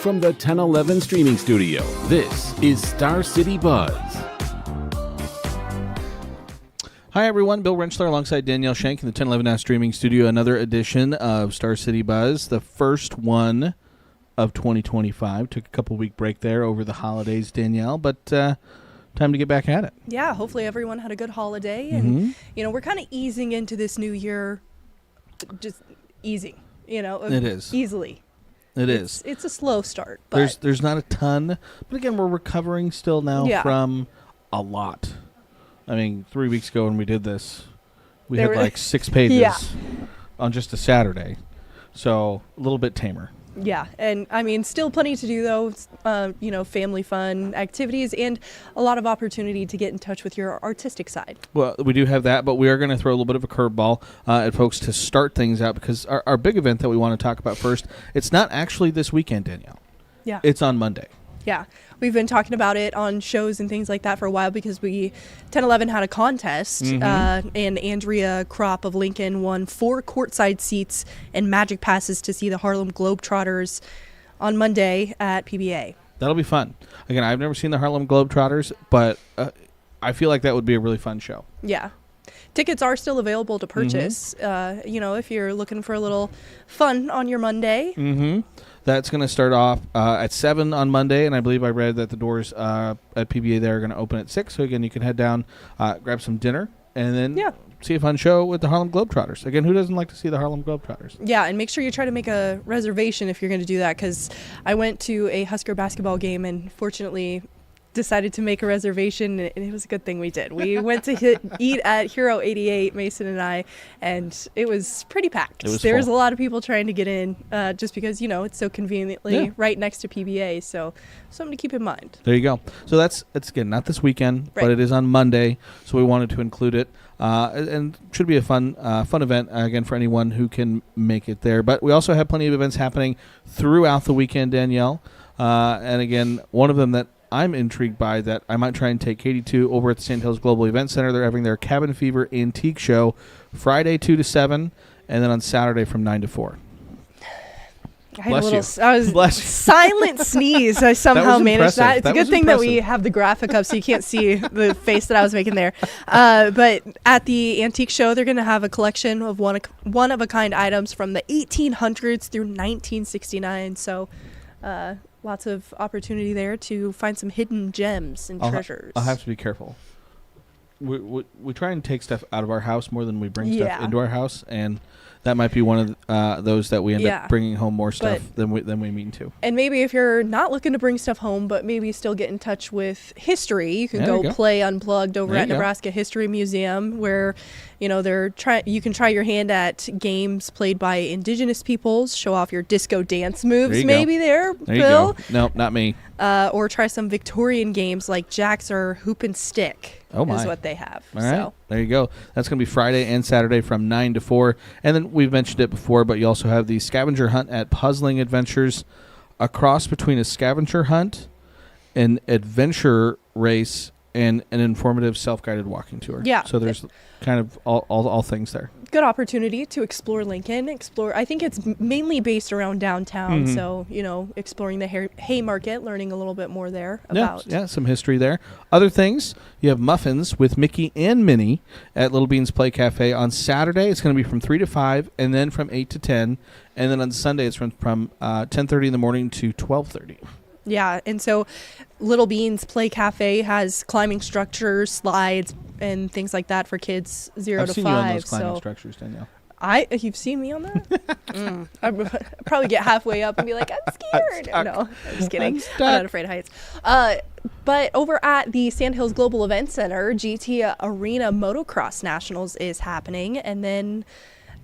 from the 1011 streaming studio, this is Star City Buzz. Hi, everyone. Bill Rentschler alongside Danielle Shenk in the 1011 streaming studio. Another edition of Star City Buzz, the first one of 2025. Took a couple-week break there over the holidays, Danielle, but time to get back at it. Yeah, hopefully everyone had a good holiday. And, we're kind of easing into this new year, just easing, It is. Easily. It's a slow start. But There's not a ton, but again, we're recovering still now from a lot. I mean, 3 weeks ago when we did this, we had like 6 pages on just a Saturday. So a little bit tamer. Yeah, and I mean, still plenty to do though. Family fun activities and a lot of opportunity to get in touch with your artistic side. Well, we do have that, but we are going to throw a little bit of a curveball at folks to start things out because our big event that we want to talk about first, it's not actually this weekend, Danielle. Yeah. It's on Monday. Yeah, we've been talking about it on shows and things like that for a while because 1011 had a contest and Andrea Kropp of Lincoln won 4 courtside seats and magic passes to see the Harlem Globetrotters on Monday at PBA. That'll be fun. Again, I've never seen the Harlem Globetrotters, but I feel like that would be a really fun show. Yeah. Tickets are still available to purchase, if you're looking for a little fun on your Monday. That's going to start off at 7 on Monday, and I believe I read that the doors at PBA there are going to open at 6. So, again, you can head down, grab some dinner, and then see a fun show with the Harlem Globetrotters. Again, who doesn't like to see the Harlem Globetrotters? Yeah, and make sure you try to make a reservation if you're going to do that, because I went to a Husker basketball game and fortunately decided to make a reservation, and it was a good thing we did. We went to eat at Hero 88, Mason and I, and it was pretty packed. There was a lot of people trying to get in just because, it's so conveniently right next to PBA, so something to keep in mind. There you go. So that's again, not this weekend, but it is on Monday, so we wanted to include it. And should be a fun event, again, for anyone who can make it there. But we also have plenty of events happening throughout the weekend, Danielle. And again, one of them that I'm intrigued by that I might try and take Katie to over at the Sand Hills Global Event Center. They're having their Cabin Fever Antique Show Friday 2 to 7, and then on Saturday from 9 to 4. Silent sneeze. I somehow managed that. It's a good thing that we have the graphic up so you can't see the face that I was making there. But at the antique show, they're going to have a collection of one-of-a-kind items from the 1800s through 1969. So lots of opportunity there to find some hidden gems and treasures. I'll have to be careful. We try and take stuff out of our house more than we bring stuff into our house, and that might be one of those that we end up bringing home more stuff than we mean to. And maybe if you're not looking to bring stuff home, but maybe still get in touch with history, you can go play Unplugged over at Nebraska History Museum, where you can try your hand at games played by indigenous peoples, show off your disco dance moves there, Bill. No, not me. Or try some Victorian games like jacks or hoop and stick. Is what they have. All right. There you go. That's going to be Friday and Saturday from 9 to 4. And then we've mentioned it before, but you also have the scavenger hunt at Puzzling Adventures, a cross between a scavenger hunt, an adventure race, and an informative self-guided walking tour. Yeah. So there's kind of all things there. Good opportunity to explore Lincoln. I think it's mainly based around downtown. So, exploring the Haymarket, learning a little bit more there about. Yeah, some history there. Other things, you have muffins with Mickey and Minnie at Little Beans Play Cafe on Saturday. It's going to be from 3 to 5 and then from 8 to 10. And then on Sunday, it's from 10:30 in the morning to 12:30. Yeah, and so Little Beans Play Cafe has climbing structures, slides, and things like that for kids 0 to 5. I've seen you on those climbing structures, Danielle. You've seen me on that? I'd probably get halfway up and be like, I'm scared. No, I'm just kidding. I'm not afraid of heights. But over at the Sand Hills Global Event Center, GT Arena Motocross Nationals is happening, and then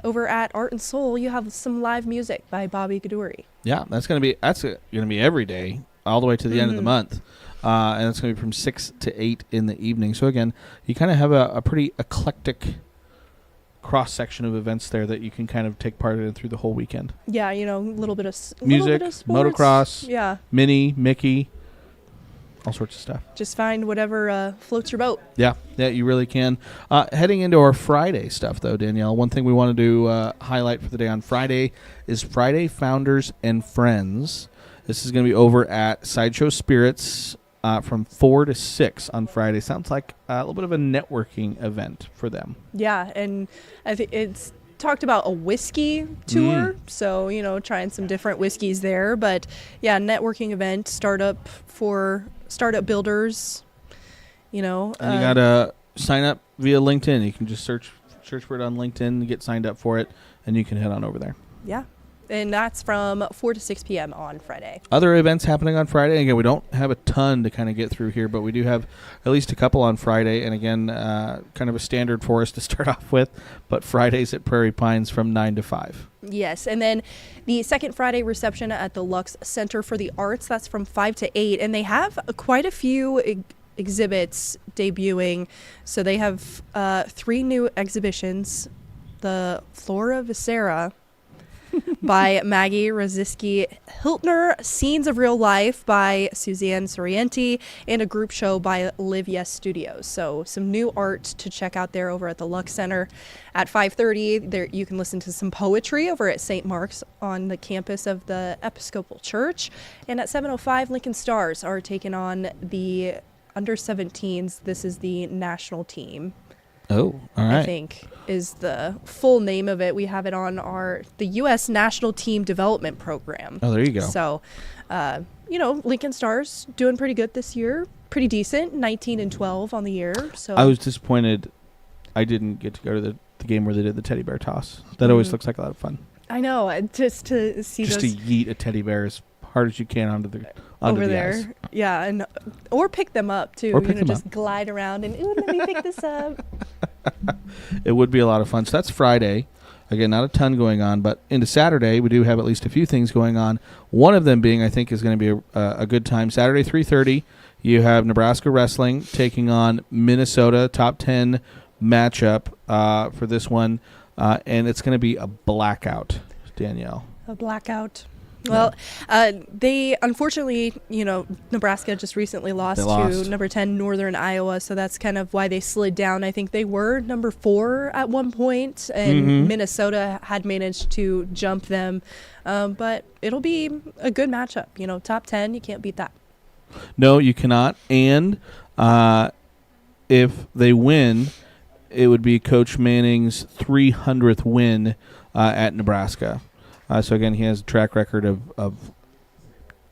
over at Art and Soul, you have some live music by Bobby Gaduri. Yeah, that's gonna be every day, all the way to the end of the month, and it's gonna be from 6 to 8 in the evening. So again, you kind of have a pretty eclectic cross section of events there that you can kind of take part in through the whole weekend. Yeah, a little bit of music, sports, motocross, Minnie, Mickey. all sorts of stuff. Just find whatever floats your boat. Yeah, you really can. Heading into our Friday stuff, though, Danielle, one thing we want to do highlight for the day on Friday is Friday Founders and Friends. This is going to be over at Sideshow Spirits from 4 to 6 on Friday. Sounds like a little bit of a networking event for them. Yeah, and I think it's talked about a whiskey tour, so trying some different whiskeys there. But yeah, networking event, startup builders. And you gotta sign up via LinkedIn. You can just search for it on LinkedIn, get signed up for it, and you can head on over there. Yeah. And that's from 4 to 6 p.m. on Friday. Other events happening on Friday. Again, we don't have a ton to kind of get through here, but we do have at least a couple on Friday. And again, kind of a standard for us to start off with. But Fridays at Prairie Pines from 9 to 5. Yes. And then the second Friday reception at the Lux Center for the Arts, that's from 5 to 8. And they have quite a few exhibits debuting. So they have 3 new exhibitions. The Flora Viscera by Maggie Roziski-Hiltner, Scenes of Real Life by Suzanne Sorienti, and a group show by Live Yes Studios. So some new art to check out there over at the Lux Center. At 5:30, there you can listen to some poetry over at St. Mark's on the campus of the Episcopal Church. And at 7:05, Lincoln Stars are taking on the under-17s. This is the national team. Oh, all right. I think is the full name of it. We have it on the U.S. National Team Development Program. Oh, there you go. So, Lincoln Stars doing pretty good this year. Pretty decent, 19-12 on the year. So I was disappointed I didn't get to go to the game where they did the teddy bear toss. That always looks like a lot of fun. I know, just to see just those to yeet a teddy bear as hard as you can onto over the there. ice. Yeah, or pick them up too. Or pick them just up. glide around and let me pick this up. It would be a lot of fun. So that's Friday. Again, not a ton going on, but into Saturday, we do have at least a few things going on. One of them being, I think, is going to be a good time. Saturday, 3:30, you have Nebraska Wrestling taking on Minnesota, top 10 matchup for this one, and it's going to be a blackout, Danielle. A blackout. Well, they unfortunately, Nebraska just recently lost to number 10 Northern Iowa, so that's kind of why they slid down. I think they were number 4 at one point, and Minnesota had managed to jump them. But it'll be a good matchup. Top 10, you can't beat that. No, you cannot. And if they win, it would be Coach Manning's 300th win at Nebraska. So again, he has a track record of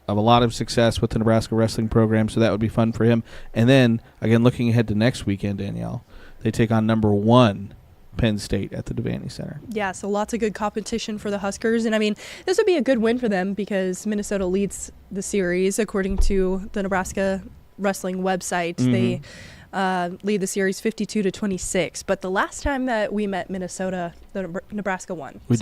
a lot of success with the Nebraska wrestling program, so that would be fun for him. And then, again, looking ahead to next weekend, Danielle, they take on number 1 Penn State at the Devaney Center. Yeah, so lots of good competition for the Huskers. And, this would be a good win for them because Minnesota leads the series. According to the Nebraska wrestling website, they lead the series 52-26. But the last time that we met Minnesota, Nebraska won. We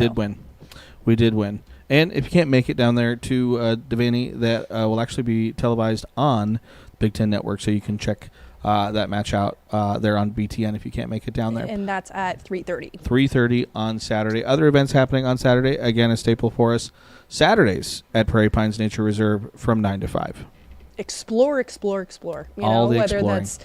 did win. And if you can't make it down there to Devaney, that will actually be televised on Big Ten Network, so you can check that match out there on BTN if you can't make it down there. And that's at 3:30. 3:30 on Saturday. Other events happening on Saturday, again, a staple for us. Saturdays at Prairie Pines Nature Reserve from 9 to 5. Explore. All the whether exploring. that's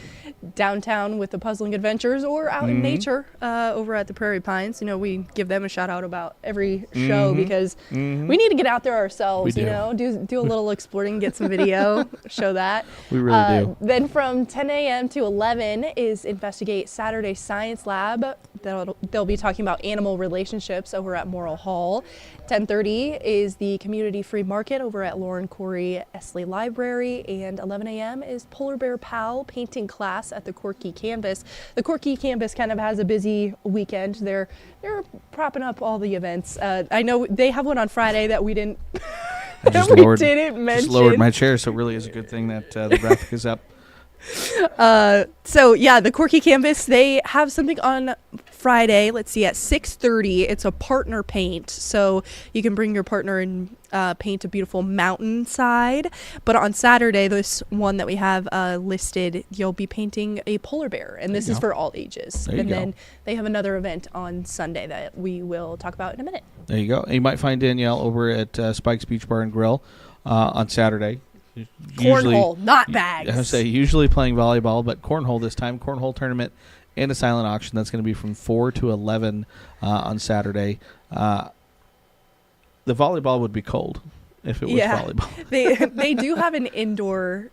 downtown with the Puzzling Adventures or out in nature over at the Prairie Pines. We give them a shout out about every show because we need to get out there ourselves. We do. Do a little exploring, get some video, show that. We really do. Then from 10 a.m. to 11 is Investigate Saturday Science Lab. They'll be talking about animal relationships over at Morrill Hall. 10:30 is the Community Free Market over at Lauren Corey Esley Library, and 11 a.m. is Polar Bear Pal painting class at the Corky Canvas. The Corky Canvas kind of has a busy weekend. They're propping up all the events. I know they have one on Friday that we didn't mention. Just lowered my chair, so it really is a good thing that the graphic is up. So yeah, the Corky Canvas, they have something on Friday. Let's see, at 6:30, it's a partner paint. So you can bring your partner and paint a beautiful mountainside. But on Saturday, this one that we have listed, you'll be painting a polar bear, and this is for all ages. And then they have another event on Sunday that we will talk about in a minute. There you go. And you might find Danielle over at Spike's Beach Bar and Grill on Saturday. Cornhole, not bags. I would say usually playing volleyball, but cornhole this time. Cornhole tournament and a silent auction. That's going to be from 4 to 11 on Saturday. The volleyball would be cold if it was volleyball. They do have an indoor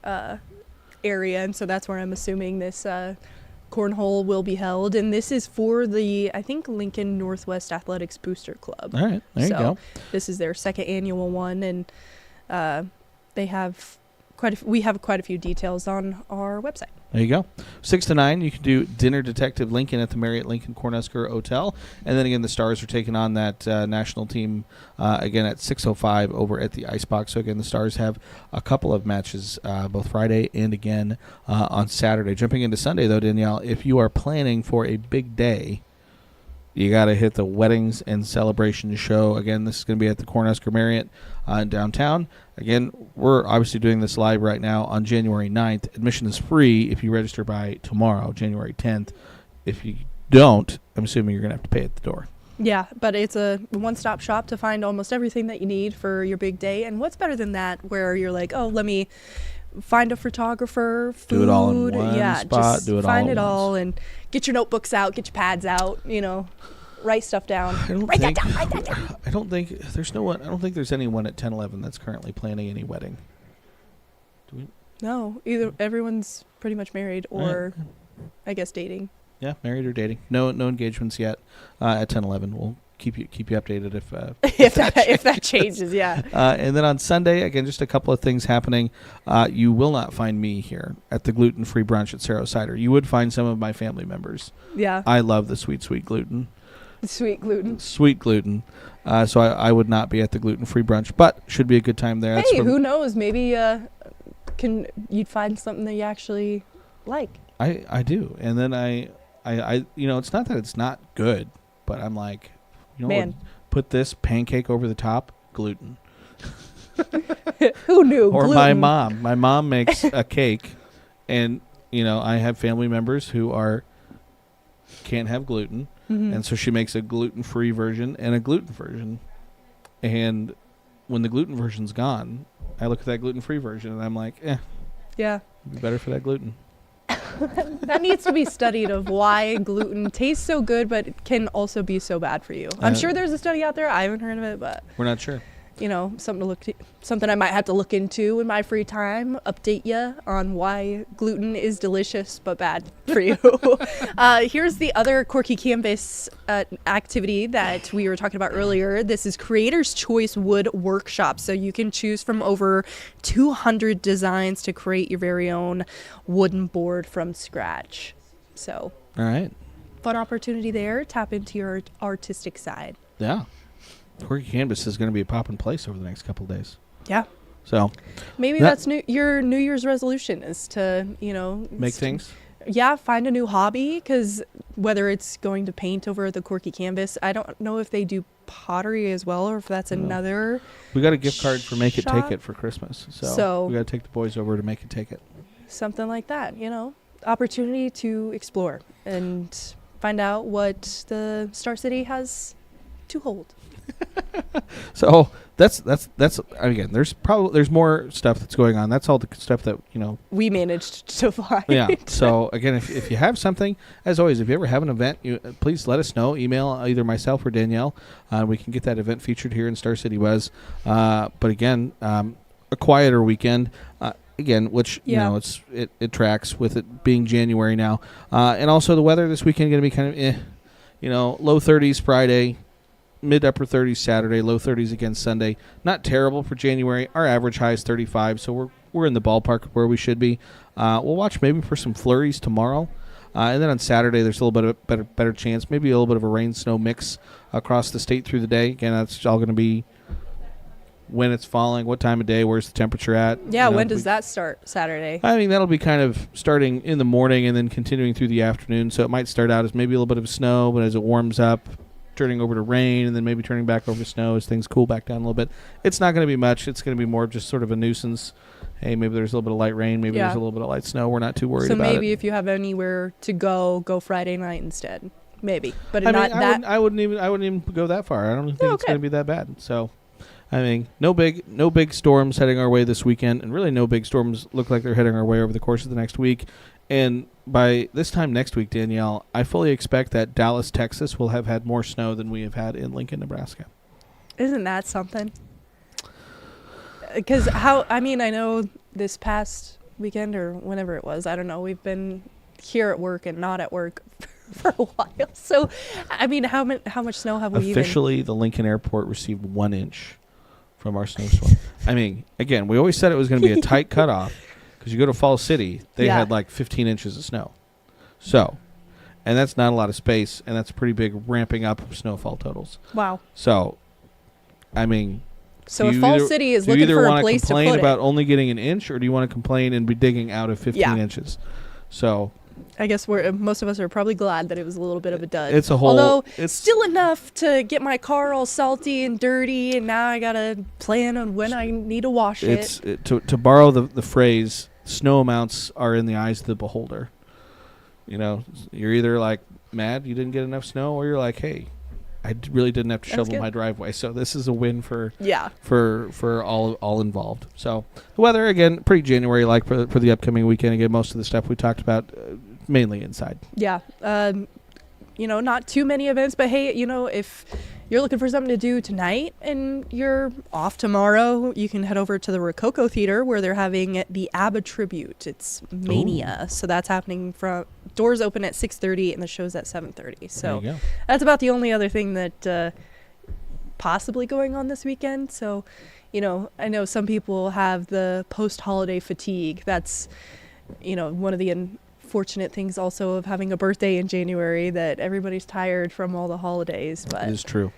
area, and so that's where I'm assuming this cornhole will be held. And this is for the, I think, Lincoln Northwest Athletics Booster Club. All right, there you go. This is their second annual one, and they have we have quite a few details on our website. There you go. 6 to 9, you can do Dinner Detective Lincoln at the Marriott Lincoln Cornhusker Hotel. And then again, the Stars are taking on that national team again at 6:05 over at the Icebox. So again, the Stars have a couple of matches both Friday and again on Saturday. Jumping into Sunday, though, Danielle, if you are planning for a big day, you got to hit the Weddings and Celebration show. Again, this is going to be at the Cornhusker Marriott in downtown. Again, we're obviously doing this live right now on January 9th. Admission is free if you register by tomorrow, January 10th. If you don't, I'm assuming you're going to have to pay at the door. Yeah, but it's a one-stop shop to find almost everything that you need for your big day. And what's better than that, where you're like, oh, let me find a photographer, food, do it all in one spot, just do it find all it at all, once. and get your notebooks out, get your pads out, write stuff down. Write that down. I don't think there's anyone at 1011 that's currently planning any wedding. Do we? No, either everyone's pretty much married or, I guess, dating. Yeah, married or dating. No engagements yet at 1011. We'll keep you updated if that changes. Yeah. And then on Sunday, again, just a couple of things happening. You will not find me here at the gluten-free brunch at Cerro Cider. You would find some of my family members. Yeah. I love the sweet gluten. Sweet gluten. Sweet gluten. So I would not be at the gluten-free brunch, but should be a good time there. Hey, who knows? Maybe you'd find something that you actually like. I do. And then I it's not that it's not good, but I'm like, Man. Put this pancake over the top, gluten. Who knew? Or gluten. my mom makes a cake, and I have family members who can't have gluten. Mm-hmm. And so she makes a gluten-free version and a gluten version. And when the gluten version's gone, I look at that gluten-free version and I'm like, yeah, it'd be better for that gluten. That needs to be studied of why gluten tastes so good but can also be so bad for you. I'm sure there's a study out there. I haven't heard of it, but we're not sure. Something I might have to look into in my free time, update you on why gluten is delicious but bad for you. Here's the other Quirky Canvas activity that we were talking about earlier. This is Creator's Choice Wood Workshop. So you can choose from over 200 designs to create your very own wooden board from scratch. So, all right. Fun opportunity there. Tap into your artistic side. Yeah. Quirky Canvas is going to be a poppin' place over the next couple of days. Yeah. So maybe that's your New Year's resolution is to, make things. Yeah, find a new hobby, because whether it's going to paint over the Quirky Canvas, I don't know if they do pottery as well or if that's another. We got a gift card for Make It shop. Take It for Christmas. So we got to take the boys over to Make It Take It. Something like that, opportunity to explore and find out what the Star City has to hold. So that's again. There's more stuff that's going on. That's all the stuff that we managed to find. Yeah. So again, if you have something, as always, if you ever have an event, please let us know. Email either myself or Danielle. We can get that event featured here in Star City Buzz. But again, a quieter weekend. Again, which it tracks with it being January now, and also the weather this weekend going to be kind of low 30s Friday. Mid-upper 30s Saturday, low 30s again Sunday. Not terrible for January. Our average high is 35, so we're in the ballpark of where we should be. We'll watch maybe for some flurries tomorrow. And then on Saturday, there's a little bit of better chance, maybe a little bit of a rain-snow mix across the state through the day. Again, that's all going to be when it's falling, what time of day, where's the temperature at. Yeah, when does that start, Saturday? I mean, that'll be kind of starting in the morning and then continuing through the afternoon. So it might start out as maybe a little bit of snow, but as it warms up, turning over to rain, and then maybe turning back over to snow as things cool back down a little bit. It's not going to be much. It's going to be more just sort of a nuisance. Hey, maybe there's a little bit of light rain. Maybe there's a little bit of light snow. We're not too worried about it. So maybe if you have anywhere to go Friday night instead. Maybe. But I wouldn't even go that far. I don't think it's going to be that bad. So, I mean, no big storms heading our way this weekend, and really no big storms look like they're heading our way over the course of the next week. And by this time next week, Danielle, I fully expect that Dallas, Texas will have had more snow than we have had in Lincoln, Nebraska. Isn't that something? Because I know this past weekend or whenever it was, I don't know, we've been here at work and not at work for a while. So, I mean, how much snow have we Officially, the Lincoln Airport received 1 inch from our snowstorm. I mean, again, we always said it was going to be a tight cutoff because you go to Falls City, they had like 15 inches of snow. So, and that's not a lot of space, and that's a pretty big ramping up of snowfall totals. Wow. So, I mean... So if Falls City is looking for a place to put it... Do you either want to complain about only getting an inch, or do you want to complain and be digging out of 15 inches? So... I guess most of us are probably glad that it was a little bit of a dud. It's a whole... Although, it's still enough to get my car all salty and dirty, and now I got to plan on when I need to wash it. To borrow the phrase, snow amounts are in the eyes of the beholder. You know, you're either like mad you didn't get enough snow, or you're like, hey, I really didn't have to shovel my driveway. So this is a win for all involved. So the weather, again, pretty January-like for the upcoming weekend. Again, most of the stuff we talked about mainly inside. Yeah. Not too many events, but hey, if you're looking for something to do tonight and you're off tomorrow, you can head over to the Rococo Theater where they're having the ABBA tribute. It's Mania. Ooh. So that's happening from doors open at 6:30 and the show's at 7:30. So that's about the only other thing that possibly going on this weekend. So, I know some people have the post-holiday fatigue. That's, one of the unfortunate things also of having a birthday in January, that everybody's tired from all the holidays. But it is true.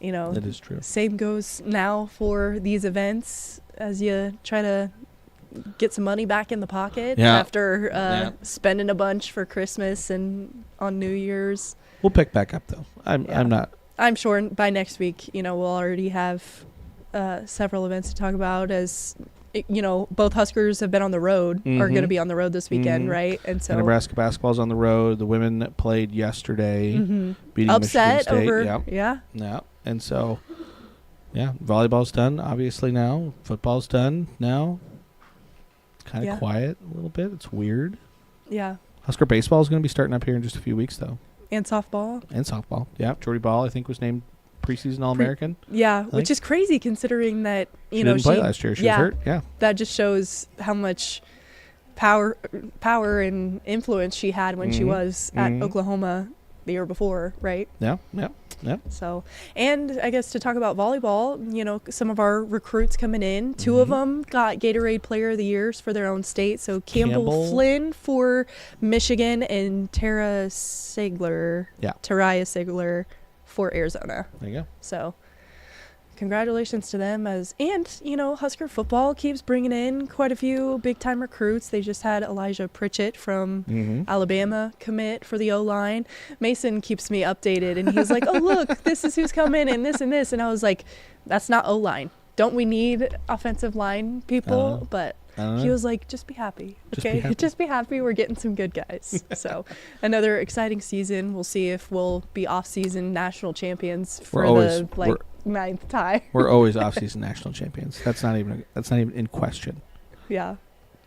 It is true. Same goes now for these events as you try to get some money back in the pocket after spending a bunch for Christmas and on New Year's. We'll pick back up though. I'm sure by next week, we'll already have several events to talk about, as both Huskers have been on the road, are going to be on the road this weekend, right? And so Nebraska basketball's on the road. The women played yesterday, beating upset Michigan State. Over, yeah. And so, volleyball's done, obviously now. Football's done now. It's kind of quiet a little bit. It's weird. Yeah. Husker baseball is going to be starting up here in just a few weeks, though. And softball. Yeah. Jordy Ball, I think, was named preseason All-American. Which is crazy considering that, she didn't play last year. She was hurt. Yeah. That just shows how much power and influence she had when she was at Oklahoma the year before, right? Yeah. So, and I guess to talk about volleyball, some of our recruits coming in, two of them got Gatorade Player of the Years for their own state. So Campbell Flynn for Michigan and Tariah Sigler for Arizona. There you go. So congratulations to them. Husker football keeps bringing in quite a few big-time recruits. They just had Elijah Pritchett from Alabama commit for the O-line. Mason keeps me updated, and he was like, oh, look, this is who's coming, and this and this. And I was like, that's not O-line. Don't we need offensive line people? But he was like, just be happy, okay? Just be happy. We're getting some good guys. So another exciting season. We'll see if we'll be off-season national champions for the ninth time. We're always off-season national champions. That's not even in question. Yeah.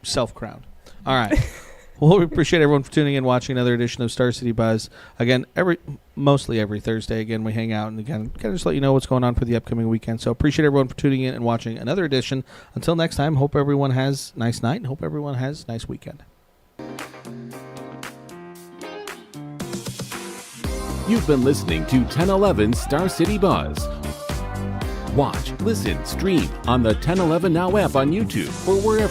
Self-crowned. All right. Well, we appreciate everyone for tuning in, watching another edition of Star City Buzz. Again, mostly every Thursday. Again, we hang out and again, kind of just let you know what's going on for the upcoming weekend. So appreciate everyone for tuning in and watching another edition. Until next time, hope everyone has a nice night and hope everyone has a nice weekend. You've been listening to 1011 Star City Buzz. Watch, listen, stream on the 1011 Now app on YouTube or wherever